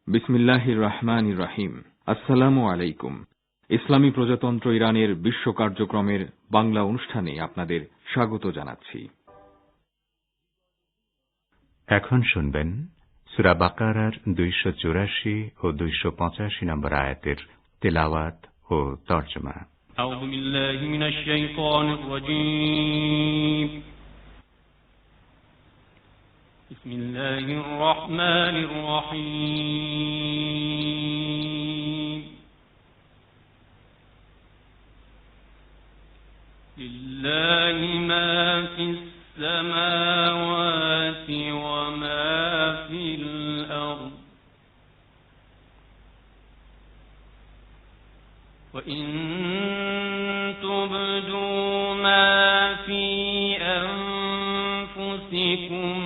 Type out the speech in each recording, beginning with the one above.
বিসমিল্লাহির রহমানির রহিম। আসসালামু আলাইকুম। ইসলামী প্রজাতন্ত্র ইরানের বিশ্ব কার্যক্রমের বাংলা অনুষ্ঠানে আপনাদের স্বাগত জানাচ্ছি। এখন শুনবেন সূরা বাকারার 284 ও 285 নম্বর আয়াতের তেলাওয়াত ও তরজমা। আউযু বিল্লাহি মিনাশ শাইতানির রাজীম। বিসমিল্লাহির রহমানির রহিম। লিল্লাহি মা ফিস সামাওয়াতি ওয়া মা ফিল আরদ ওয়া ইন তুবদু মা ফি আনফুসিকুম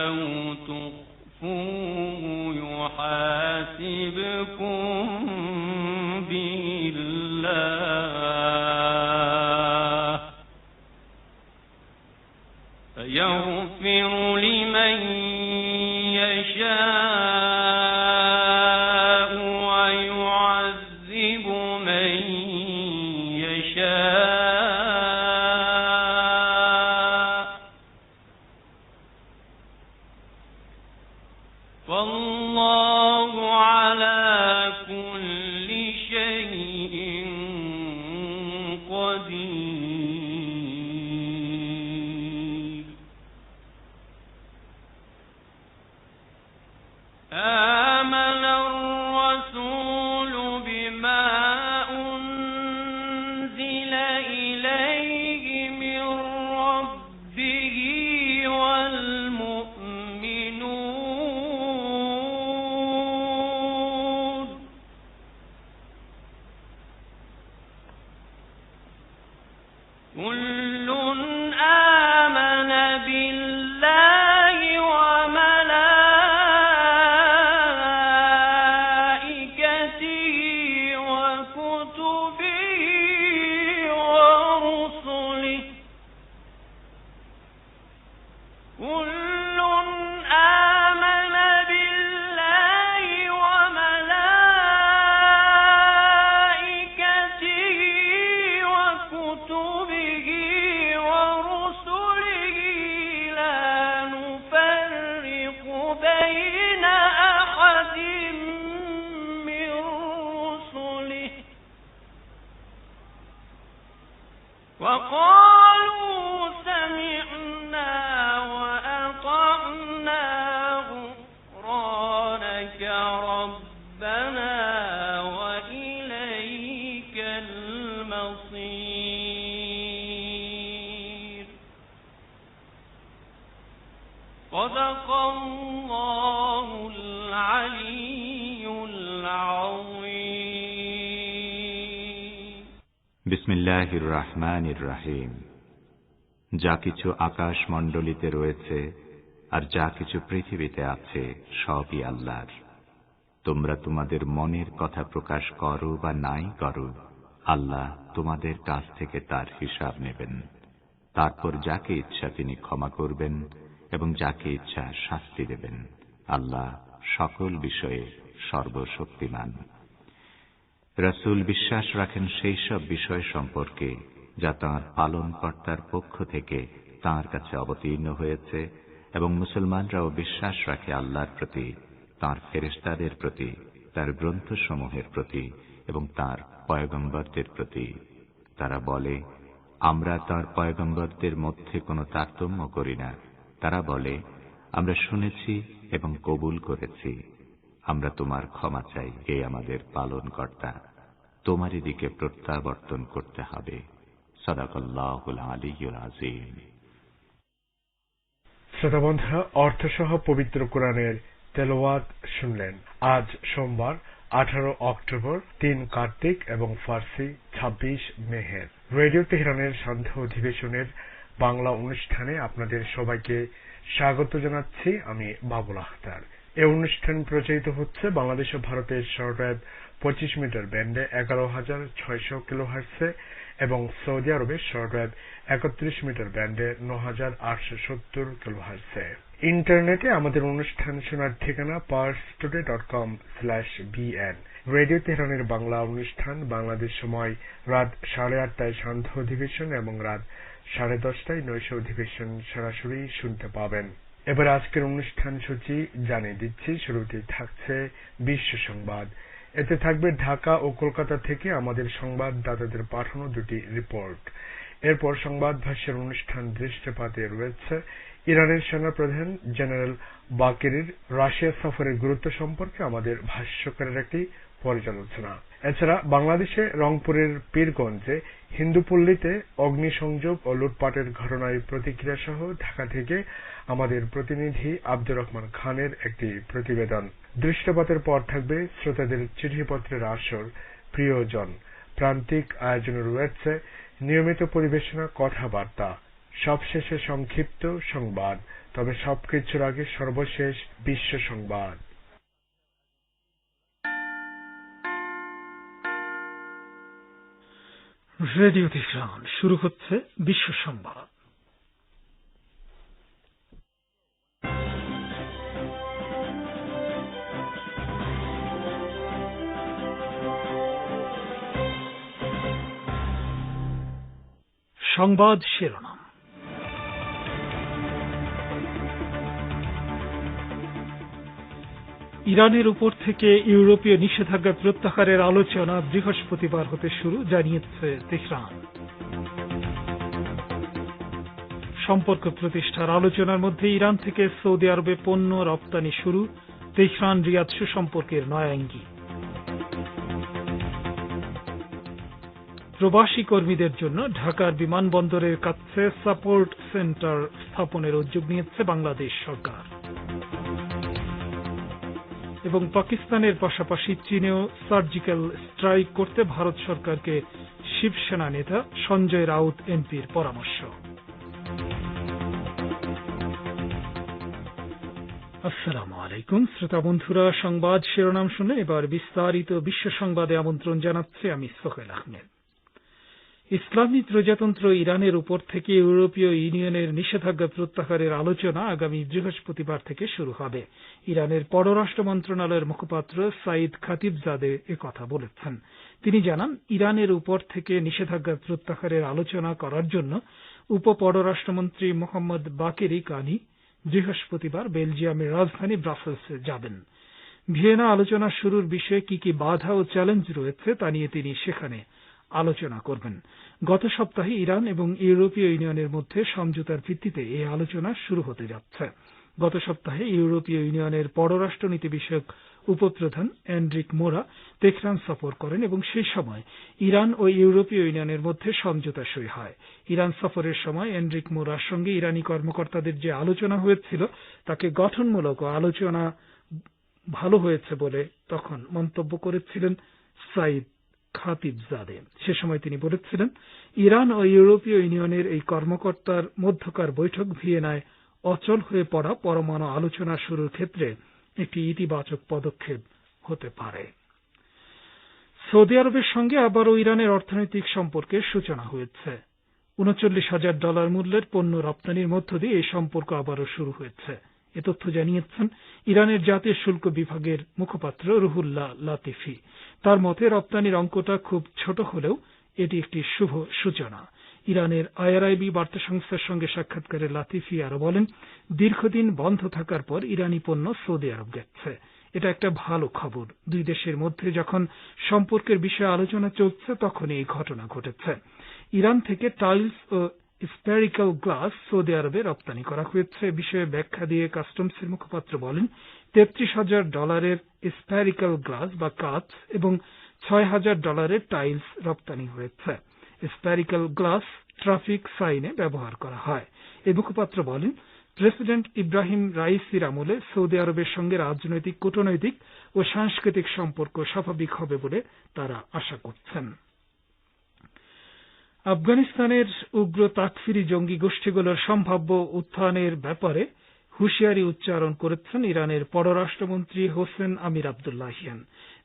আও তুখফুহু ইউহাসিবকুম বিল্লাহ ফায়াগফিরু লিমান ইয়াশা'উ ওয়া ইউ'আযযিবু মান ইয়াশা', ওয়াল্লাহু আলা কুল্লি শাইইন কাদির। আমানার রাসূলু বিমা উনজিলা ইলাইহি মির রাব্বিহি ওয়াল মুমিনুন কুল্লুন আমানা বিল্লাহি ওয়া মালাইকাতিহি ওয়া কুতুবিহি ওয়া রুসুলিহি কুল্লুন আমানা বিল্লাহি ওয়া মালাইকাতিহি ওয়া কুতুবিহি ওয়া রুসুলিহি লা নুফাররিকু বাইনা আহাদিন মির রুসুলিহি ওয়া ক্বালু সামি'না ওয়া আতা'না গুফরানাকা রাব্বানা ওয়া ইলাইকাল মাসীর। সাদাকাল্লাহুল আলিয়্যুল আযীম। বিসমিল্লাহির রহমানির রহিম। যা কিছু আকাশমণ্ডলীতে রয়েছে আর যা কিছু পৃথিবীতে আছে সবই আল্লাহর। তোমরা তোমাদের মনের কথা প্রকাশ করো বা নাই করো, আল্লাহ তোমাদের কাছ থেকে তার হিসাব নেবেন। তারপর যাকে ইচ্ছা তিনি ক্ষমা করবেন এবং যাকে ইচ্ছা শাস্তি দেবেন। আল্লাহ সকল বিষয়ে সর্বশক্তিমান। রাসূল বিশ্বাস রাখেন সেই সব বিষয় সম্পর্কে যা তাঁর পালনকর্তার পক্ষ থেকে তাঁর কাছে অবতীর্ণ হয়েছে, এবং মুসলমানরাও বিশ্বাস রাখে আল্লাহর প্রতি, তাঁর ফেরেশতাদের প্রতি, তাঁর গ্রন্থসমূহের প্রতি এবং তাঁর পয়গম্বরদের প্রতি। তারা বলে, আমরা তাঁর পয়গম্বরদের মধ্যে কোনো তারতম্য করি না। তারা বলে, আমরা শুনেছি এবং কবুল করেছি। আমরা তোমার ক্ষমা চাই, হে আমাদের পালনকর্তা। তোমারই দিকে প্রত্যাবর্তন করতে হবে। সাদাকাল্লাহুল আলিয়্যুল আযীম। শ্রোতা বন্ধুরা, অর্থসহ পবিত্র কোরআনের তেলাওয়াত শুনলেন। আজ সোমবার 18 অক্টোবর, 3 কার্তিক এবং ফার্সি 26 মেহের। রেডিও তেহরানের সান্ধ্য অধিবেশনের বাংলা অনুষ্ঠানে আপনাদের সবাইকে স্বাগত জানাচ্ছি। আমি বাবুল আখতার। এই অনুষ্ঠান প্রচারিত হচ্ছে বাংলাদেশ ও ভারতের শর্টওয়েভ 25 মিটার ব্যান্ডে 11,600 কিলোহার্টজে এবং সৌদি আরবের শর্টওয়েভ 31 মিটার ব্যান্ডে 9,870 কিলোহার্টজে। ইন্টারনেটে আমাদের অনুষ্ঠান শোনার ঠিকানা parstoday.com/bn। রেডিও তেহরানের বাংলা অনুষ্ঠান বাংলাদেশ সময় রাত 8:30টায় সান্ধ্য অধিবেশন এবং রাত 10:30টায় নৈশ অধিবেশন সরাসরি শুনতে পাবেন। এবার আজকের অনুষ্ঠান সূচি জানিয়ে দিচ্ছি। শুরুতেই থাকছে বিশ্ব সংবাদ। এতে থাকবে ঢাকা ও কলকাতা থেকে আমাদের সংবাদদাতাদের পাঠানো দুটি রিপোর্ট। এরপর সংবাদ ভাষ্যের অনুষ্ঠান দৃষ্টিপাতে রয়েছে ইরানের সেনাপ্রধান জেনারেল বাকেরির রাশিয়া সফরের গুরুত্ব সম্পর্কে আমাদের ভাষ্যকারের একটি পর্যালোচনা। এছাড়া বাংলাদেশে রংপুরের পীরগঞ্জে হিন্দুপল্লীতে অগ্নিসংযোগ ও লুটপাটের ঘটনায় প্রতিক্রিয়া সহ ঢাকা থেকে আমাদের প্রতিনিধি আব্দুর রহমান খানের একটি প্রতিবেদন। দৃষ্টিপাতের পর থাকবে শ্রোতাদের চিঠিপত্রের আসর প্রিয়জন। প্রান্তিক আয়োজনে রয়েছে নিয়মিত পরিবেশনা কথাবার্তা, সবশেষে সংক্ষিপ্ত সংবাদ। তবে সবকিছুর আগে সর্বশেষ বিশ্ব সংবাদ। রেডিও তেহরান শুরু হচ্ছে বিশ্ব সংবাদ। সংবাদ শিরোনাম। ইরানের উপর থেকে ইউরোপীয় নিষেধাজ্ঞা প্রত্যাহারের আলোচনা বৃহস্পতিবার হতে শুরু, জানিয়েছে তেহরান। সম্পর্ক প্রতিষ্ঠার আলোচনার মধ্যে ইরান থেকে সৌদি আরবে পণ্য রপ্তানি শুরু, তেহরান রিয়াদ সুসম্পর্কের নয়া ইঙ্গিত। প্রবাসী কর্মীদের জন্য ঢাকার বিমানবন্দরের কাছে সাপোর্ট সেন্টার স্থাপনের উদ্যোগ নিয়েছে বাংলাদেশ সরকার। এবং পাকিস্তানের পাশাপাশি চীনেও সার্জিক্যাল স্ট্রাইক করতে ভারত সরকারকে শিবসেনা নেতা সঞ্জয় রাউত এমপির পরামর্শ। আসসালামু আলাইকুম শ্রোতা বন্ধুরা, সংবাদ শিরোনাম শুনে এবার বিস্তারিত বিশ্ব সংবাদে আমন্ত্রণ জানাচ্ছি আমি সোহেল আহমেদ। ইসলামী প্রজাতন্ত্র ইরানের উপর থেকে ইউরোপীয় ইউনিয়নের নিষেধাজ্ঞা প্রত্যাহারের আলোচনা আগামী বৃহস্পতিবার থেকে শুরু হবে। ইরানের পররাষ্ট্র মন্ত্রণালয়ের মুখপাত্র সাইদ খাতিবজাদে একথা বলেছেন। তিনি জানান, ইরানের উপর থেকে নিষেধাজ্ঞা প্রত্যাহারের আলোচনা করার জন্য উপ পররাষ্ট্রমন্ত্রী মোহাম্মদ বাকেরি কানি বৃহস্পতিবার বেলজিয়ামের রাজধানী ব্রাসেলসে যাবেন। ভিয়েনা আলোচনা শুরুর বিষয়ে কি কি বাধা ও চ্যালেঞ্জ রয়েছে তা নিয়ে তিনি সেখানে আলোচনা করবেন। গত সপ্তাহে ইরান এবং ইউরোপীয় ইউনিয়নের মধ্যে সমঝোতার ভিত্তিতে এই আলোচনা শুরু হতে যাচ্ছে। গত সপ্তাহে ইউরোপীয় ইউনিয়নের পররাষ্ট্রনীতি বিষয়ক উপপ্রধান এনরিক মোরা তেহরান সফর করেন এবং সেই সময় ইরান ও ইউরোপীয় ইউনিয়নের মধ্যে সমঝোতা সই হয়। ইরান সফরের সময় এনরিক মোরার সঙ্গে ইরানি কর্মকর্তাদের যে আলোচনা হয়েছিল তাকে গঠনমূলক ও আলোচনা ভালো হয়েছে বলে তখন মন্তব্য করেছিলেন সাইদ খাতিবজাদে। সে সময় তিনি বলেছিলেন, ইরান ও ইউরোপীয় ইউনিয়নের এই কর্মকর্তার মধ্যকার বৈঠক ভিয়েনায় অচল হয়ে পড়া পরমাণু আলোচনা শুরুর ক্ষেত্রে একটি ইতিবাচক পদক্ষেপ হতে পারে। সৌদি আরবের সঙ্গে আবারও ইরানের অর্থনৈতিক সম্পর্কের সূচনা হয়েছে। $39,000 মূল্যের পণ্য রপ্তানির মধ্য দিয়ে এই সম্পর্ক আবারও শুরু হয়েছে। এ তথ্য জানিয়েছেন ইরানের জাতীয় শুল্ক বিভাগের মুখপাত্র রুহুল্লাহ লাতিফি। তার মতে, রপ্তানির অঙ্কটা খুব ছোট হলেও এটি একটি শুভ সূচনা। ইরানের আইআরআইবি বার্তা সংস্থার সঙ্গে সাক্ষাৎকারে লাতিফি আরো বলেন, দীর্ঘদিন বন্ধ থাকার পর ইরানি পণ্য সৌদি আরব যাচ্ছে। এটা একটা ভালো খবর। দুই দেশের মধ্যে যখন সম্পর্কের বিষয়ে আলোচনা চলছে তখনই এই ঘটনা ঘটেছে। ইরান থেকে টাইলস ও স্পেরিক্যাল গ্লাস সৌদি আরবে রপ্তানি করা হয়েছে। বিষয়ে ব্যাখ্যা দিয়ে কাস্টমসের মুখপাত্র বলেন, $33,000 স্পেরিক্যাল গ্লাস বা কাচ এবং $6,000 টাইলস রপ্তানি হয়েছে। স্পেরিক্যাল গ্লাস ট্রাফিক সাইনে ব্যবহার করা হয়। এই মুখপাত্র বলেন, প্রেসিডেন্ট ইব্রাহিম রাইসির আমলে সৌদি আরবের সঙ্গে রাজনৈতিক, কূটনৈতিক ও সাংস্কৃতিক সম্পর্ক স্বাভাবিক হবে বলে তারা আশা করছেন। আফগানিস্তানের উগ্র তাকফিরি জঙ্গি গোষ্ঠীগুলোর সম্ভাব্য উত্থানের ব্যাপারে হুঁশিয়ারি উচ্চারণ করেছেন ইরানের পররাষ্ট্রমন্ত্রী হোসেন আমির আবদুল্লাহিয়ান।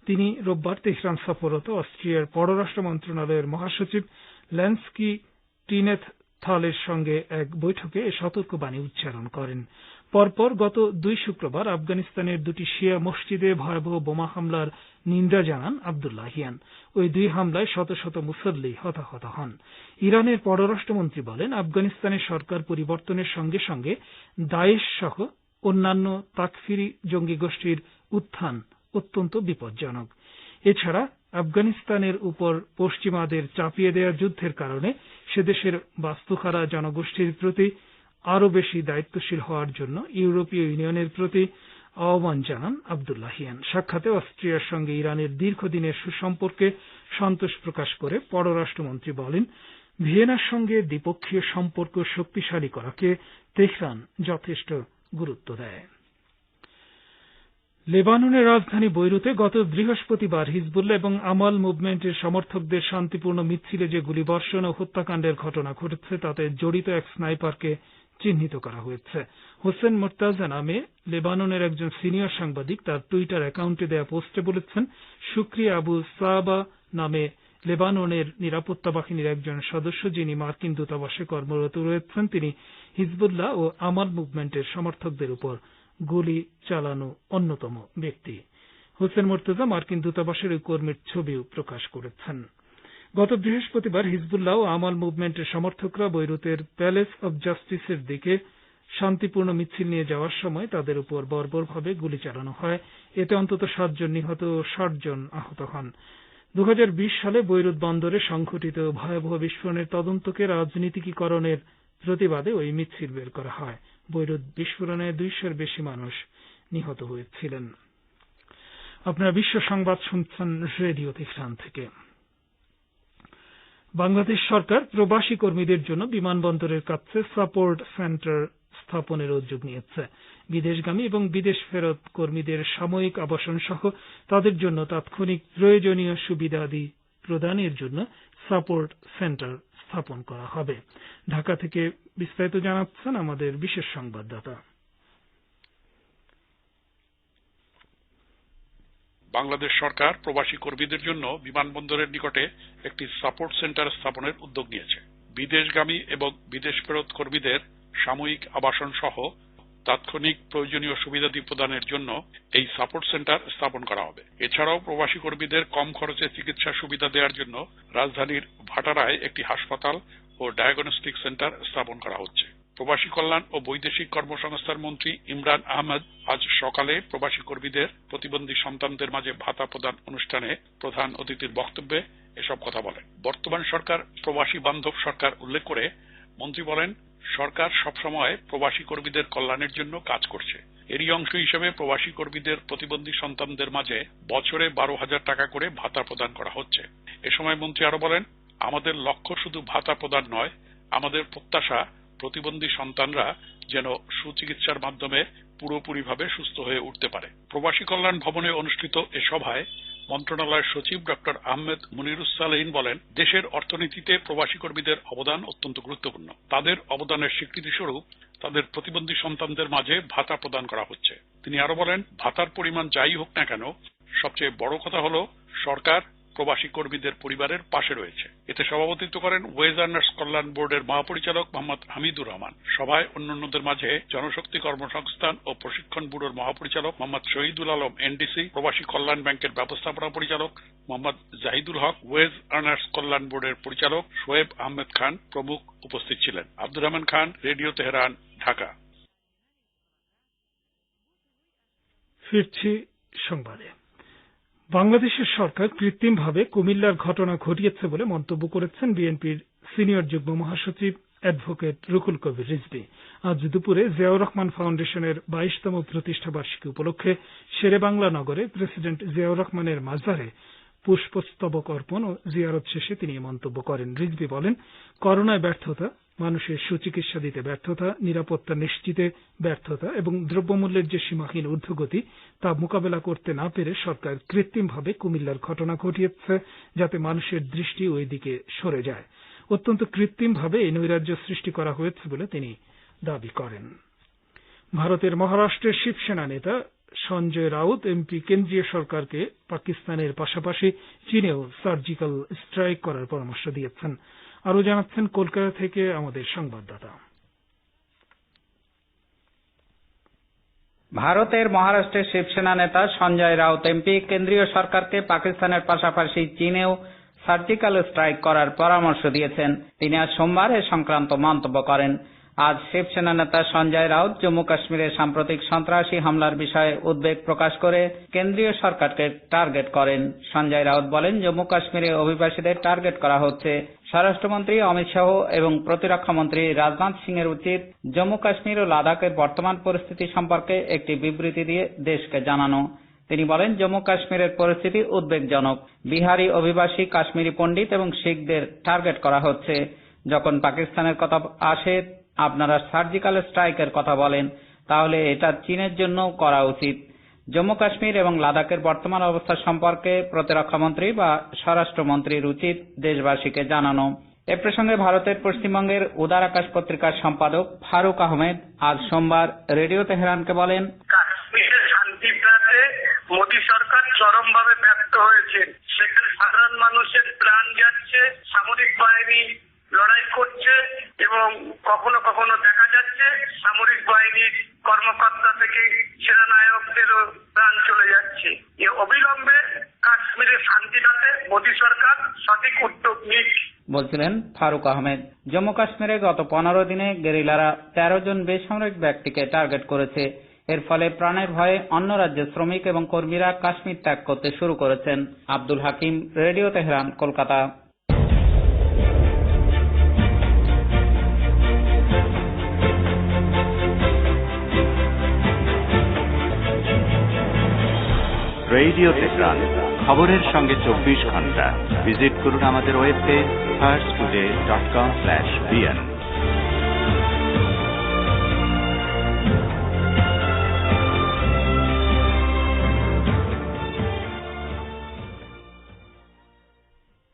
তিনি রোববার তেহরান সফররত অস্ট্রিয়ার পররাষ্ট্র মন্ত্রণালয়ের মহাসচিব ল্যান্সকি টিনেথথালের সঙ্গে এক বৈঠকে এ সতর্কবাণী উচ্চারণ করেন। পরপর গত 2 শুক্রবার আফগানিস্তানের 2টি শিয়া মসজিদে ভয়াবহ বোমা হামলার নিন্দা জানান আব্দুল্লাহিয়ান। ওই 2 হামলায় শত শত মুসল্লি হতাহত হন। ইরানের পররাষ্ট্রমন্ত্রী বলেন, আফগানিস্তানের সরকার পরিবর্তনের সঙ্গে সঙ্গে দায়েশ সহ অন্যান্য তাকফিরি জঙ্গি গোষ্ঠীর উত্থান অত্যন্ত বিপজ্জনক। এছাড়া আফগানিস্তানের উপর পশ্চিমাদের চাপিয়ে দেওয়া যুদ্ধের কারণে সে দেশের বাস্তুহারা জনগোষ্ঠীর প্রতি আরও বেশি দায়িত্বশীল হওয়ার জন্য ইউরোপীয় ইউনিয়নের প্রতি আহ্বান জানান আব্দুল্লাহিয়ান। সাক্ষাতে অস্ট্রিয়ার সঙ্গে ইরানের দীর্ঘদিনের সুসম্পর্কে সন্তোষ প্রকাশ করে পররাষ্ট্রমন্ত্রী বলেন, ভিয়েনার সঙ্গে দ্বিপক্ষীয় সম্পর্ক শক্তিশালী করাকে তেহরান যথেষ্ট গুরুত্ব দেয়। লেবাননের রাজধানী বৈরুতে গত বৃহস্পতিবার হিজবুল্লাহ এবং আমাল মুভমেন্টের সমর্থকদের শান্তিপূর্ণ মিছিলে যে গুলিবর্ষণ ও হত্যাকাণ্ডের ঘটনা ঘটেছে তাতে জড়িত এক স্নাইপারকে চিহ্নিত করা হয়েছে। হোসেন মোর্তাজা নামে লেবাননের একজন সিনিয়র সাংবাদিক তার টুইটার অ্যাকাউন্টে দেয়া পোস্টে বলেছেন, শুক্রিয়া আবু সাবা নামে লেবাননের নিরাপত্তা বাহিনীর একজন সদস্য, যিনি মার্কিন দূতাবাসে কর্মরত রয়েছেন, তিনি হিজবুল্লাহ ও আমাল মুভমেন্টের সমর্থকদের উপর গুলি চালানো অন্যতম ব্যক্তি। হোসেন মোর্তজা মার্কিন দূতাবাসের ওই কর্মীর ছবিও প্রকাশ করেছেন। গত বৃহস্পতিবার হিজবুল্লাহ ও আমাল মুভমেন্টের সমর্থকরা বৈরুতের প্যালেস অব জাস্টিসের দিকে শান্তিপূর্ণ মিছিল নিয়ে যাওয়ার সময় তাদের উপর বর্বরভাবে গুলি চালানো হয়। এতে অন্তত 7 জন নিহত ও 60 জন আহত হন। 2020 সালে বৈরুত বন্দরে সংঘটিত ভয়াবহ বিস্ফোরণের তদন্তকে রাজনীতিকীকরণের প্রতিবাদে ওই মিছিল বের করা হয়। বৈরুত বিস্ফোরণে 200-এর বেশি মানুষ নিহত হয়েছিলেন। আপনারা বিশ্ব সংবাদ শুনছেন রেডিও তেহরান থেকে। বাংলাদেশ সরকার প্রবাসী কর্মীদের জন্য বিমানবন্দরের কাছে সাপোর্ট সেন্টার স্থাপনের উদ্যোগ নিয়েছে। বিদেশগামী এবং বিদেশ ফেরত কর্মীদের সাময়িক আবাসন সহ তাদের জন্য তাৎক্ষণিক প্রয়োজনীয় সুবিধাদি প্রদানের জন্য সাপোর্ট সেন্টার স্থাপন করা হবে। ঢাকা থেকে বিস্তারিত জানাচ্ছেন আমাদের বিশেষ সংবাদদাতা। বাংলাদেশ সরকার প্রবাসী কর্মীদের জন্য বিমানবন্দরের নিকটে একটি সাপোর্ট সেন্টার স্থাপনের উদ্যোগ নিয়েছে। বিদেশগামী এবং বিদেশ ফেরত কর্মীদের সাময়িক আবাসন সহ তাৎক্ষণিক প্রয়োজনীয় সুবিধাদি প্রদানের জন্য এই সাপোর্ট সেন্টার স্থাপন করা হবে। এছাড়াও প্রবাসী কর্মীদের কম খরচে চিকিৎসা সুবিধা দেওয়ার জন্য রাজধানীর ভাটারায় একটি হাসপাতাল ও ডায়াগনস্টিক সেন্টার স্থাপন করা হচ্ছে। প্রবাসী কল্যাণ ও বৈদেশিক কর্মসংস্থান মন্ত্রী ইমরান আহমেদ আজ সকালে প্রবাসী কর্মীদের প্রতিবন্ধী সন্তানদের মাঝে ভাতা প্রদান অনুষ্ঠানে প্রধান অতিথির বক্তব্যে এসব কথা বলেন। বর্তমান সরকার প্রবাসী বান্ধব সরকার উল্লেখ করে মন্ত্রী বলেন, সরকার সবসময় প্রবাসী কর্মীদের কল্যাণের জন্য কাজ করছে। এরই অংশ হিসেবে প্রবাসী কর্মীদের প্রতিবন্ধী সন্তানদের মাঝে বছরে 12,000 টাকা করে ভাতা প্রদান করা হচ্ছে। এ সময় মন্ত্রী আরো বলেন, আমাদের লক্ষ্য শুধু ভাতা প্রদান নয়, আমাদের প্রত্যাশা প্রতিবন্ধী সন্তানরা যেন সুচিকিৎসার মাধ্যমে পুরোপুরিভাবে সুস্থ হয়ে উঠতে পারে। প্রবাসী কল্যাণ ভবনে অনুষ্ঠিত এ সভায় মন্ত্রণালয়ের সচিব ডক্টর আহমেদ মুনিরুস-সালেহীন বলেন, দেশের অর্থনীতিতে প্রবাসী কর্মীদের অবদান অত্যন্ত গুরুত্বপূর্ণ। তাদের অবদানের স্বীকৃতি স্বরূপ তাদের প্রতিবন্ধী সন্তানদের মাঝে ভাতা প্রদান করা হচ্ছে। তিনি আরো বলেন, ভাতার পরিমাণ যাই হোক না কেন, সবচেয়ে বড় কথা হলো সরকার প্রবাসী কর্মীদের পরিবারের পাশে রয়েছে। এতে সভাপতিত্ব করেন ওয়েজ আর্নার্স কল্যাণ বোর্ডের মহাপরিচালক মোহাম্মদ হামিদুর রহমান। সভায় অন্যান্যদের মাঝে জনশক্তি কর্মসংস্থান ও প্রশিক্ষণ ব্যুরোর মহাপরিচালক মোহাম্মদ শহীদুল আলম এনডিসি, প্রবাসী কল্যাণ ব্যাংকের ব্যবস্থাপনা পরিচালক মোহাম্মদ জাহিদুল হক, ওয়েজ আর্নার্স কল্যাণ বোর্ডের পরিচালক শোয়েব আহমেদ খান প্রমুখ উপস্থিত ছিলেন। Abdur Rahman Khan, radio Tehran, Dhaka. ফিরছি সংবাদে। বাংলাদেশের সরকার কৃত্রিমভাবে কুমিল্লার ঘটনা ঘটিয়েছে বলে মন্তব্য করেছেন বিএনপির সিনিয়র যুগ্ম মহাসচিব অ্যাডভোকেট রুহুল কবির রিজভী। আজ দুপুরে জিয়াউর রহমান ফাউন্ডেশনের 22তম প্রতিষ্ঠা বার্ষিকী উপলক্ষে শেরেবাংলা নগরে প্রেসিডেন্ট জিয়াউর রহমানের মাজারে পুষ্পস্তবক অর্পণ ও জিয়ারত শেষে তিনি মন্তব্য করেন। রিজভী বলেন, করোনায় ব্যর্থতা, মানুষের সুচিকিৎসা দিতে ব্যর্থতা, নিরাপত্তা নিশ্চিতে ব্যর্থতা এবং দ্রব্যমূল্যের যে সীমাহীন ঊর্ধ্বগতি তা মোকাবেলা করতে না পেরে সরকার কৃত্রিমভাবে কুমিল্লার ঘটনা ঘটিয়েছে, যাতে মানুষের দৃষ্টি ওই দিকে সরে যায়। অত্যন্ত কৃত্রিমভাবে এই নৈরাজ্য সৃষ্টি করা হয়েছে বলে তিনি দাবি করেন। ভারতের মহারাষ্ট্রের শিবসেনা নেতা সঞ্জয় রাউত এমপি কেন্দ্রীয় সরকারকে পাকিস্তানের পাশাপাশি চীনেও সার্জিক্যাল স্ট্রাইক করার পরামর্শ দিয়েছেন। আরো জানাচ্ছেন কলকাতা থেকে আমাদের সংবাদদাতা। ভারতের মহারাষ্ট্রের শিবসেনা নেতা সঞ্জয় রাউত এমপি কেন্দ্রীয় সরকারকে পাকিস্তানের পাশাপাশি চীনেও সার্জিক্যাল স্ট্রাইক করার পরামর্শ দিয়েছেন। তিনি আজ সোমবার এ সংক্রান্ত মন্তব্য করেন। আজ শিবসেনা নেতা সঞ্জয় রাউত জম্মু কাশ্মীরে সাম্প্রতিক সন্ত্রাসী হামলার বিষয়ে উদ্বেগ প্রকাশ করে কেন্দ্রীয় সরকারকে টার্গেট করেন। সঞ্জয় রাউত বলেন, জম্মু কাশ্মীরে অভিবাসীদের টার্গেট করা হচ্ছে। স্বরাষ্ট্রমন্ত্রী অমিত শাহ এবং প্রতিরক্ষা মন্ত্রী রাজনাথ সিং এর উচিত জম্মু কাশ্মীর ও লাদাখের বর্তমান পরিস্থিতি সম্পর্কে একটি বিবৃতি দিয়ে দেশকে জানানো। তিনি বলেন, জম্মু কাশ্মীরের পরিস্থিতি উদ্বেগজনক। বিহারি অভিবাসী, কাশ্মীরি পণ্ডিত এবং শিখদের টার্গেট করা হচ্ছে। যখন পাকিস্তানের কথা আসে, আপনারা সার্জিক্যাল স্ট্রাইকের কথা বলেন, তাহলে এটা চীনের জন্যও করা উচিত। জম্মু কাশ্মীর এবং লাদাখের বর্তমান অবস্থা সম্পর্কে প্রতিরক্ষামন্ত্রী বা স্বরাষ্ট্রমন্ত্রীর উচিত দেশবাসীকে জানানো। এ প্রসঙ্গে ভারতের পশ্চিমবঙ্গের উদার আকাশ পত্রিকার সম্পাদক ফারুক আহমেদ আজ সোমবার রেডিও তেহরানকে বলেন, কাশ্মীরের শান্তি প্রাতে মোদী সরকার চরমভাবে ব্যর্থ হয়েছে। সেখানে সাধারণ মানুষের প্রাণ যাচ্ছে, সামরিক বাহিনী লড়াই করছে এবং কখনো কখনো দেখা যাচ্ছে সামরিক বাহিনীর কর্মকর্তা থেকে সেনানায়কদেরও প্রাণ চলে যাচ্ছে। এ অবিলম্বে কাশ্মীরের শান্তিটাতে মোদী সরকার সঠিক উদ্যোগ নিক, বলছিলেন ফারুক আহমেদ। জম্মু কাশ্মীরে গত 15 দিনে গেরিলারা 13 জন বেসামরিক ব্যক্তিকে টার্গেট করেছে। এর ফলে প্রাণের ভয়ে অন্য রাজ্যের শ্রমিক এবং কর্মীরা কাশ্মীর ত্যাগ করতে শুরু করেছেন। Abdul Hakim, radio Tehran, Kolkata. Radio Tehran, খবরের সঙ্গে 24 ঘন্টা। ভিজিট করুন আমাদের ওয়েবপেজ farstoday.com/bn।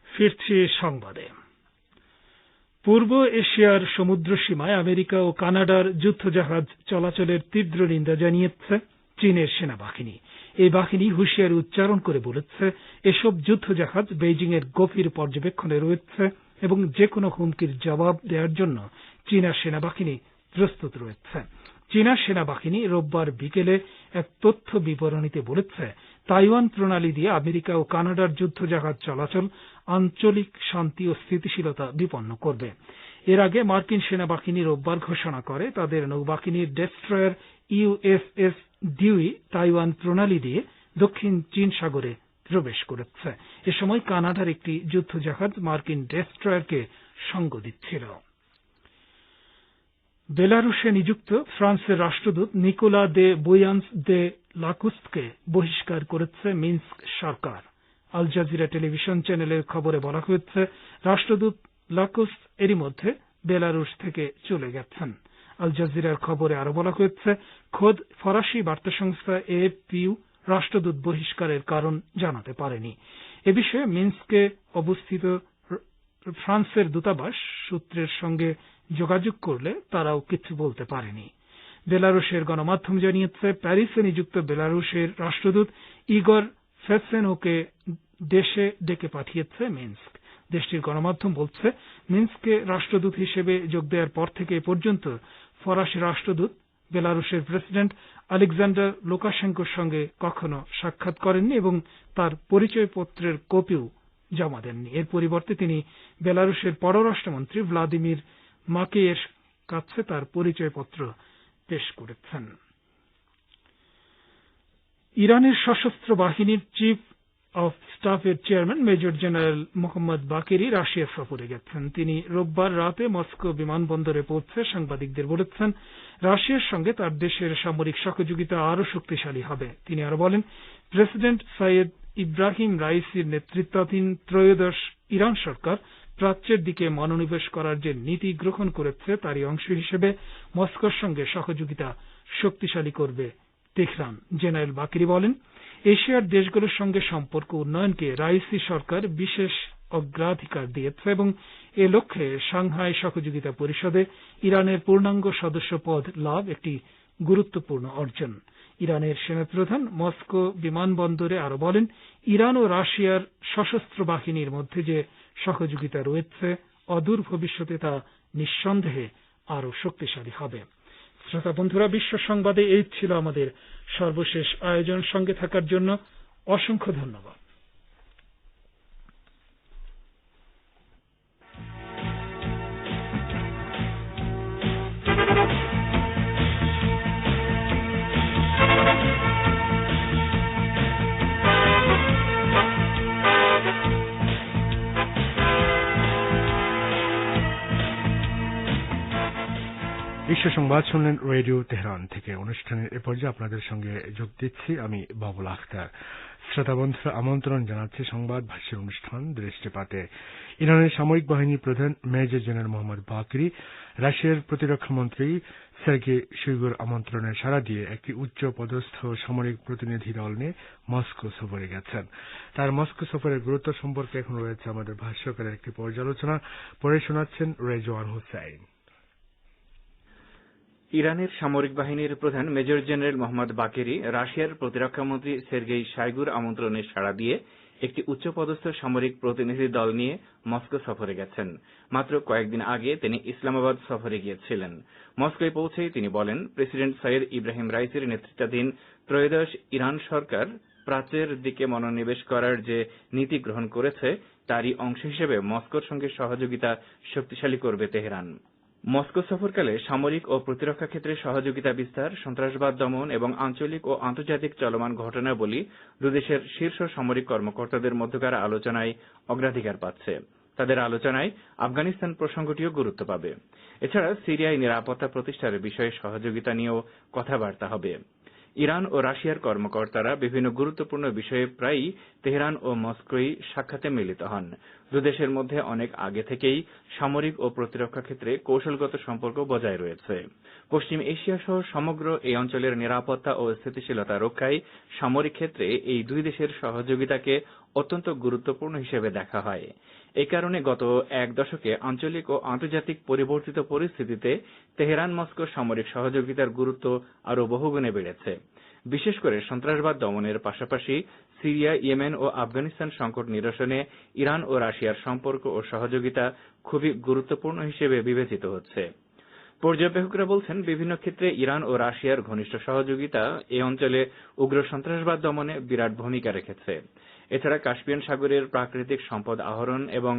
ফিরছি সংবাদে। পূর্ব এশিয়ার সমুদ্র সীমায় আমেরিকা ও কানাডার যুদ্ধজাহাজ চলাচলের তীব্র নিন্দা জানিয়েছে চীনের সেনাবাহিনী। এই বাহিনী হুঁশিয়ারি উচ্চারণ করে বলেছে, এসব যুদ্ধজাহাজ বেইজিং এর গভীর পর্যবেক্ষণে রয়েছে এবং যে কোনো হুমকির জবাব দেওয়ার জন্য চীনা সেনাবাহিনী প্রস্তুত রয়েছে। চীনা সেনাবাহিনী রোববার বিকেলে এক তথ্য বিবরণীতে বলেছে, তাইওয়ান প্রণালী দিয়ে আমেরিকা ও কানাডার যুদ্ধজাহাজ চলাচল আঞ্চলিক শান্তি ও স্থিতিশীলতা বিপন্ন করবে। এর আগে মার্কিন সেনাবাহিনী রোববার ঘোষণা করে, তাদের নৌবাহিনীর ডেস্ট্রয়ার ইউএসএস ডিউই তাইওয়ান প্রণালী দিয়ে দক্ষিণ চীন সাগরে প্রবেশ করেছে। এ সময় কানাডার একটি যুদ্ধজাহাজ মার্কিন ডেস্ট্রয়ারকে সঙ্গ দিচ্ছিল। বেলারুশে নিযুক্ত ফ্রান্সের রাষ্ট্রদূত নিকোলা দে বুয়ান্স দে লাকুস্টকে বহিষ্কার করেছে মিন্স্ক সরকার। আল জাজিরা টেলিভিশন চ্যানেলের খবরে বলা হয়েছে, রাষ্ট্রদূত লাকুস্ট এরই মধ্যে বেলারুশ থেকে চলে গেছেন। আল জাজিরার খবরে আরো বলা হয়েছে, খোদ ফরাসি বার্তা সংস্থা এএফপিও রাষ্ট্রদূত বহিষ্কারের কারণ জানাতে পারেনি। এ বিষয়ে মিন্স্কে অবস্থিত ফ্রান্সের দূতাবাস সূত্রের সঙ্গে যোগাযোগ করলে তারাও কিছু বলতে পারেনি। বেলারুশের গণমাধ্যম জানিয়েছে, প্যারিসে নিযুক্ত বেলারুশের রাষ্ট্রদূত ইগর ফেসেনোকে দেশে ডেকে পাঠিয়েছে মিন্স্ক। দেশটির গণমাধ্যম বলছে, মিন্স্কে রাষ্ট্রদূত হিসেবে যোগ দেওয়ার পর থেকে এ পর্যন্ত ফরাসি রাষ্ট্রদূত বেলারুশের প্রেসিডেন্ট আলেকজান্ডার লুকাশেঙ্কোর সঙ্গে কখনো সাক্ষাৎ করেননি এবং তার পরিচয়পত্রের কপিও জমা দেননি। এর পরিবর্তে তিনি বেলারুশের পররাষ্ট্রমন্ত্রী ভ্লাদিমির মাকেয়ের কাছে তার পরিচয়পত্র পেশ করেছেন। ইরানের সশস্ত্র বাহিনীর চিফ অফ স্টাফের chairman major general Mohammad Bagheri Russia সফরে গেছেন। তিনি রোববার রাতে মস্কো বিমানবন্দরে পৌঁছে সাংবাদিকদের বলেছেন, রাশিয়ার সঙ্গে তার দেশের সামরিক সহযোগিতা আরও শক্তিশালী হবে। তিনি আরো বলেন, প্রেসিডেন্ট সৈয়দ ইব্রাহিম রাইসির নেতৃত্বাধীন ত্রয়োদশ ইরান সরকার প্রাচ্যের দিকে মনোনিবেশ করার যে নীতি গ্রহণ করেছে তারই অংশ হিসেবে মস্কোর সঙ্গে সহযোগিতা শক্তিশালী করবে তেহরান। জেনারেল বাকেরি বলেন, এশিয়ার দেশগুলোর সঙ্গে সম্পর্ক উন্নয়নকে রাইসি সরকার বিশেষ অগ্রাধিকার দিয়েছে এবং এ লক্ষ্যে সাংহাই সহযোগিতা পরিষদে ইরানের পূর্ণাঙ্গ সদস্য পদ লাভ একটি গুরুত্বপূর্ণ অর্জন। ইরানের সেনাপ্রধান মস্কো বিমানবন্দরে আরো বলেন, ইরান ও রাশিয়ার সশস্ত্র বাহিনীর মধ্যে যে সহযোগিতা রয়েছে অদূর ভবিষ্যতে তা নিঃসন্দেহে আরো শক্তিশালী হবে। শ্রোতা বন্ধুরা, বিশ্ব সংবাদে এই ছিল আমাদের সর্বশেষ আয়োজন। সঙ্গে থাকার জন্য অসংখ্য ধন্যবাদ। বিশ্ব সংবাদ শুনলেন রেডিও তেহরান থেকে। অনুষ্ঠানের এ পর্যায়ে আপনাদের সঙ্গে যোগ দিচ্ছি আমি বাবুল আখতার। শ্রোতা বন্ধুরা, আমন্ত্রণ জানাচ্ছি সংবাদ ভাষ্যের অনুষ্ঠান দৃষ্টিপাতে। ইরানের সামরিক বাহিনী প্রধান মেজর জেনারেল মোহাম্মদ বাকরি রাশিয়ার প্রতিরক্ষা মন্ত্রী সের্গেই শুইগুর আমন্ত্রণে সাড়া দিয়ে একটি উচ্চ পদস্থ সামরিক প্রতিনিধি দল নিয়ে মস্কো সফরে গেছেন। তার মস্কো সফরের গুরুত্ব সম্পর্কে এখন রয়েছে আমাদের ভাষ্যকারের একটি পর্যালোচনা। পরে শোনাচ্ছেন রেজওয়ান হোসেন। ইরানের সামরিক বাহিনীর প্রধান মেজর জেনারেল মোহাম্মদ বাকেরি রাশিয়ার প্রতিরক্ষা মন্ত্রী সের্গেই শাইগুর আমন্ত্রণে সাড়া দিয়ে একটি উচ্চপদস্থ সামরিক প্রতিনিধি দল নিয়ে মস্কো সফরে গেছেন। মাত্র কয়েকদিন আগে তিনি ইসলামাবাদ সফরে গিয়েছিলেন। মস্কোয় পৌঁছেই তিনি বলেন, প্রেসিডেন্ট সাইয়েদ ইব্রাহিম রাইসির নেতৃত্বাধীন ত্রয়োদশ ইরান সরকার প্রাচ্যের দিকে মনোনিবেশ করার যে নীতি গ্রহণ করেছে তারই অংশ হিসেবে মস্কোর সঙ্গে সহযোগিতা শক্তিশালী করবে তেহরান। মস্কো সফরকালে সামরিক ও প্রতিরক্ষা ক্ষেত্রে সহযোগিতা বিস্তার, সন্ত্রাসবাদ দমন এবং আঞ্চলিক ও আন্তর্জাতিক চলমান ঘটনাবলী দুদেশের শীর্ষ সামরিক কর্মকর্তাদের মধ্যকার আলোচনায় অগ্রাধিকার পাচ্ছে। তাদের আলোচনায় আফগানিস্তান প্রসঙ্গটিও গুরুত্ব পাবে। এছাড়া সিরিয়ায় নিরাপত্তা প্রতিষ্ঠার বিষয়ে সহযোগিতা নিয়েও কথাবার্তা হবে। ইরান ও রাশিয়ার কর্মকর্তারা বিভিন্ন গুরুত্বপূর্ণ বিষয়ে প্রায়ই তেহরান ও মস্কোয় সাক্ষাতে মিলিত হন। দুদেশের মধ্যে অনেক আগে থেকেই সামরিক ও প্রতিরক্ষা ক্ষেত্রে কৌশলগত সম্পর্ক বজায় রয়েছে। পশ্চিম এশিয়া সহ সমগ্র এই অঞ্চলের নিরাপত্তা ও স্থিতিশীলতা রক্ষায় সামরিক ক্ষেত্রে এই দুই দেশের সহযোগিতাকে অত্যন্ত গুরুত্বপূর্ণ হিসেবে দেখা হয়। এই কারণে গত এক দশকে আঞ্চলিক ও আন্তর্জাতিক পরিবর্তিত পরিস্থিতিতে তেহরান মস্কো সামরিক সহযোগিতার গুরুত্ব আরও বহুগুণে বেড়েছে। বিশেষ করে সন্ত্রাসবাদ দমনের পাশাপাশি সিরিয়া, ইয়েমেন ও আফগানিস্তান সংকট নিরসনে ইরান ও রাশিয়ার সম্পর্ক ও সহযোগিতা খুবই গুরুত্বপূর্ণ হিসেবে বিবেচিত হচ্ছে। পর্যবেক্ষকরা বলছেন, বিভিন্ন ক্ষেত্রে ইরান ও রাশিয়ার ঘনিষ্ঠ সহযোগিতা এই অঞ্চলে উগ্র সন্ত্রাসবাদ দমনে বিরাট ভূমিকা রেখেছে। এছাড়া কাস্পিয়ান সাগরের প্রাকৃতিক সম্পদ আহরণ এবং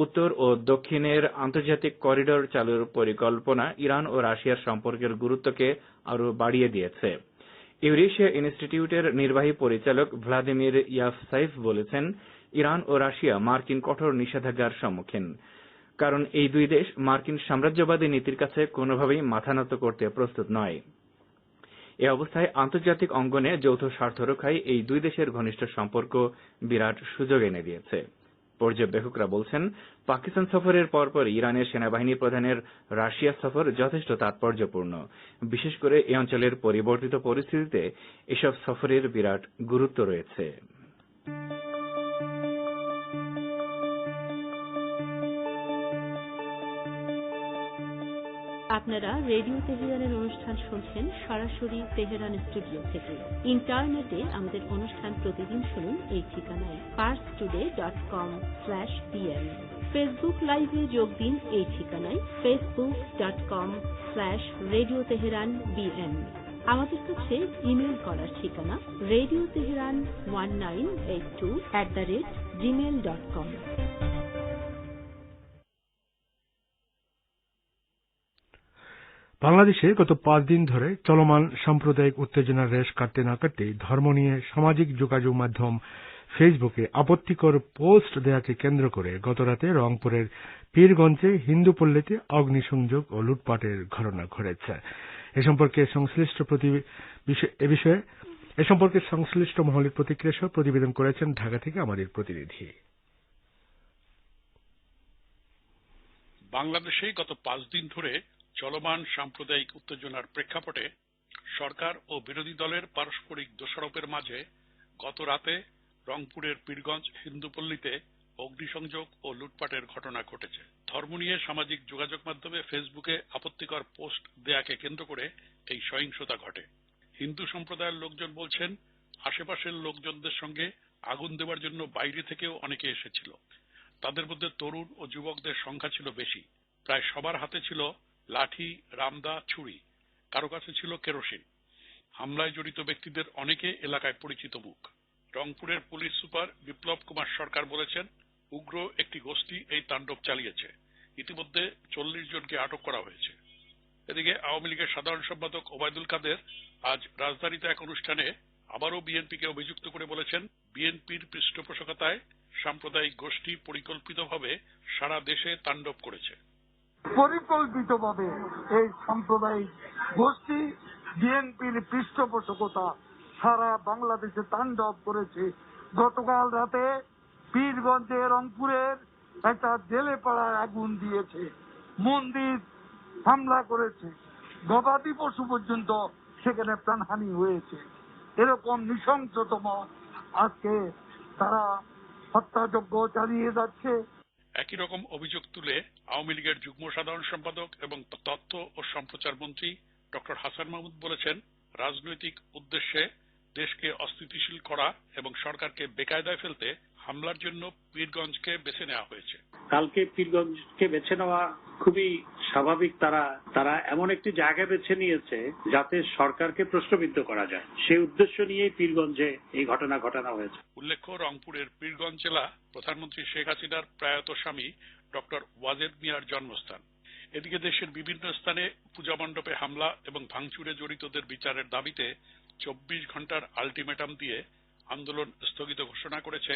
উত্তর ও দক্ষিণের আন্তর্জাতিক করিডোর চালুর পরিকল্পনা ইরান ও রাশিয়ার সম্পর্কের গুরুত্বকে আরও বাড়িয়ে দিয়েছে। ইউরেশিয়া ইনস্টিটিউটের নির্বাহী পরিচালক ভ্লাদিমির ইয়াভসাইভ বলেছেন, ইরান ও রাশিয়া মার্কিন কঠোর নিষেধাজ্ঞার সম্মুখীন, কারণ এই দুই দেশ মার্কিন সাম্রাজ্যবাদী নীতির কাছে কোনোভাবেই মাথা নত করতে প্রস্তুত নয়। এ অবস্থায় আন্তর্জাতিক অঙ্গনে যৌথ স্বার্থ রক্ষায় এই দুই দেশের ঘনিষ্ঠ সম্পর্ক বিরাট সুযোগ এনে দিয়েছে। পর্যবেক্ষকরা বলছেন, পাকিস্তান সফরের পরপর ইরানের সেনাবাহিনী প্রধানের রাশিয়া সফর যথেষ্ট তাৎপর্যপূর্ণ। বিশেষ করে এই অঞ্চলের পরিবর্তিত পরিস্থিতিতে এসব সফরের বিরাট গুরুত্ব রয়েছে। আপনারা রেডিও তেহরানের অনুষ্ঠান শুনছেন সরাসরি তেহরান স্টুডিও থেকে। ইন্টারনেটে আমাদের অনুষ্ঠান প্রতিদিন শুনুন এই ঠিকানায় parstoday.com/bn। ফেসবুক লাইভে যোগ দিন এই ঠিকানায় facebook.com/Radio Tehran BN। আমাদের কাছে ইমেল করার ঠিকানা radioteheran1982@gmail.com। বাংলাদেশে গত 5 দিন ধরে চলমান সাম্প্রদায়িক উত্তেজনার রেশ কাটতে না কাটতেই ধর্ম নিয়ে সামাজিক যোগাযোগ মাধ্যম ফেসবুকে আপত্তিকর পোস্ট দেয়াকে কেন্দ্র করে গতরাতে রংপুরের পীরগঞ্জে হিন্দু পল্লীতে অগ্নিসংযোগ ও লুটপাটের ঘটনা ঘটেছে। এ সম্পর্কে সংশ্লিষ্ট মহলের প্রতিক্রিয়া সহ প্রতিবেদন করেছেন ঢাকা থেকে আমাদের প্রতিনিধি। বাংলাদেশে গত 5 দিন ধরে চলমান সাম্প্রদায়িক উত্তেজনার প্রেক্ষাপটে সরকার ও বিরোধী দলের পারস্পরিক দোষারোপের মাঝে গত রাতে রংপুরের পীরগঞ্জ হিন্দুপল্লীতে অগ্নিসংযোগ ও লুটপাটের ঘটনা ঘটেছে। ধর্ম নিয়ে সামাজিক যোগাযোগ মাধ্যমে ফেসবুকে আপত্তিকর পোস্ট দেয়াকে কেন্দ্র করে এই সহিংসতা ঘটে। হিন্দু সম্প্রদায়ের লোকজন বলছেন, আশেপাশের লোকজনদের সঙ্গে আগুন দেওয়ার জন্য বাইরে থেকেও অনেকে এসেছিল। তাদের মধ্যে তরুণ ও যুবকদের সংখ্যা ছিল বেশি। প্রায় সবার হাতে ছিল লাঠি, রামদা, ছুরি। কারো কাছে ছিল কেরোসিন। হামলায় জড়িত ব্যক্তিদের অনেকে এলাকায় পরিচিত মুখ। রংপুরের পুলিশ সুপার বিপ্লব কুমার সরকার বলেছেন, উগ্র একটি গোষ্ঠী এই তাণ্ডব চালিয়েছে। ইতিমধ্যে 40 জনকে আটক করা হয়েছে। এদিকে আওয়ামী লীগের সাধারণ সম্পাদক ওবায়দুল কাদের আজ রাজধানীতে এক অনুষ্ঠানে আবারও বিএনপিকে অভিযুক্ত করে বলেছেন, বিএনপির পৃষ্ঠপোষকতায় সাম্প্রদায়িক গোষ্ঠী পরিকল্পিতভাবে সারা দেশে তাণ্ডব করেছে। পরিকল্পিতভাবে এই সাম্প্রদায়িক গোষ্ঠী বিএনপির পৃষ্ঠপোষকতা সারা বাংলাদেশে তাণ্ডব করেছে। গতকাল রাতে পীরগঞ্জে রংপুরের একটা জেলে পাড়ায় আগুন দিয়েছে, মন্দির হামলা করেছে, গবাদি পশু পর্যন্ত সেখানে প্রাণহানি হয়েছে। এরকম নৃশংসতম আজকে তারা হত্যাযজ্ঞ চালিয়ে যাচ্ছে। একই রকম অভিযোগ তুলে আওয়ামী লীগের যুগ্ম সাধারণ সম্পাদক এবং তথ্য ও সম্প্রচার মন্ত্রী ডক্টর হাসান মাহমুদ বলেছেন, রাজনৈতিক উদ্দেশ্যে দেশকে অস্থিতিশীল করা এবং সরকারকে বেকায়দায় ফেলতে হামলার জন্য পীরগঞ্জকে বেছে নেওয়া হয়েছে। কালকে পীরগঞ্জকে বেছে নেওয়া খুবই স্বাভাবিক। তারা এমন একটি জায়গা বেছে নিয়েছে যাতে সরকারকে প্রশ্নবিদ্ধ করা যায়, সেই উদ্দেশ্য নিয়েই পীরগঞ্জে এই ঘটনা ঘটানো হয়েছে। উল্লেখ্য, রংপুরের পীরগঞ্জ জেলা প্রধানমন্ত্রী শেখ হাসিনার প্রয়াত স্বামী ডক্টর ওয়াজেদ মিয়ার জন্মস্থান। এদিকে দেশের বিভিন্ন স্থানে পূজা মণ্ডপে হামলা এবং ভাঙচুরে জড়িতদের বিচারের দাবিতে 24 ঘন্টার আলটিমেটাম দিয়ে আন্দোলন স্থগিত ঘোষণা করেছে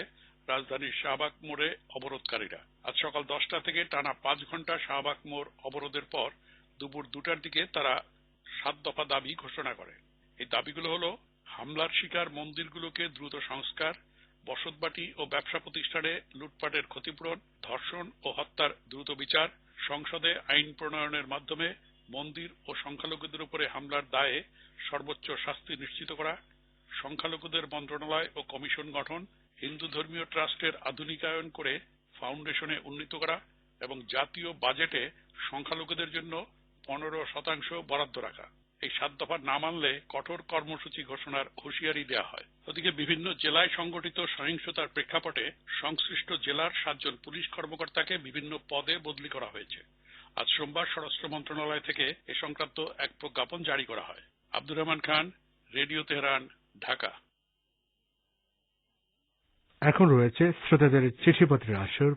রাজধানীর শাহবাগ মোড়ে অবরোধকারীরা। আজ সকাল 10টা থেকে টানা 5 ঘন্টা শাহবাগ মোড় অবরোধের পর দুপুর 2টার দিকে তারা 7 দফা দাবি ঘোষণা করে। এই দাবিগুলো হলো হামলার শিকার মন্দিরগুলোকে দ্রুত সংস্কার, বসতবাটি ও ব্যবসা প্রতিষ্ঠানে লুটপাটের ক্ষতিপূরণ, ধর্ষণ ও হত্যার দ্রুত বিচার, সংসদে আইন প্রণয়নের মাধ্যমে মন্দির ও সংখ্যালঘুদের উপরে হামলার দায়ে সর্বোচ্চ শাস্তি নিশ্চিত করা, সংখ্যালঘুদের মন্ত্রণালয় ও কমিশন গঠন, হিন্দু ধর্মীয় ট্রাস্টের আধুনিকায়ন করে ফাউন্ডেশনে উন্নীত করা এবং জাতীয় বাজেটে সংখ্যালঘুদের জন্য 15% বরাদ্দ রাখা। এই 7 দফা না মানলে কঠোর কর্মসূচি ঘোষণার হুঁশিয়ারি দেওয়া হয়। ওদিকে বিভিন্ন জেলায় সংগঠিত সহিংসতার প্রেক্ষাপটে সংশ্লিষ্ট জেলার 7 জন পুলিশ কর্মকর্তাকে বিভিন্ন পদে বদলি করা হয়েছে। আজ সোমবার স্বরাষ্ট্র মন্ত্রণালয় থেকে এ সংক্রান্ত এক প্রজ্ঞাপন জারি করা হয়। Abdur Rahman Khan, radio Tehran, Dhaka. এখন রয়েছে শ্রোতাদের চিঠিপত্রের আসর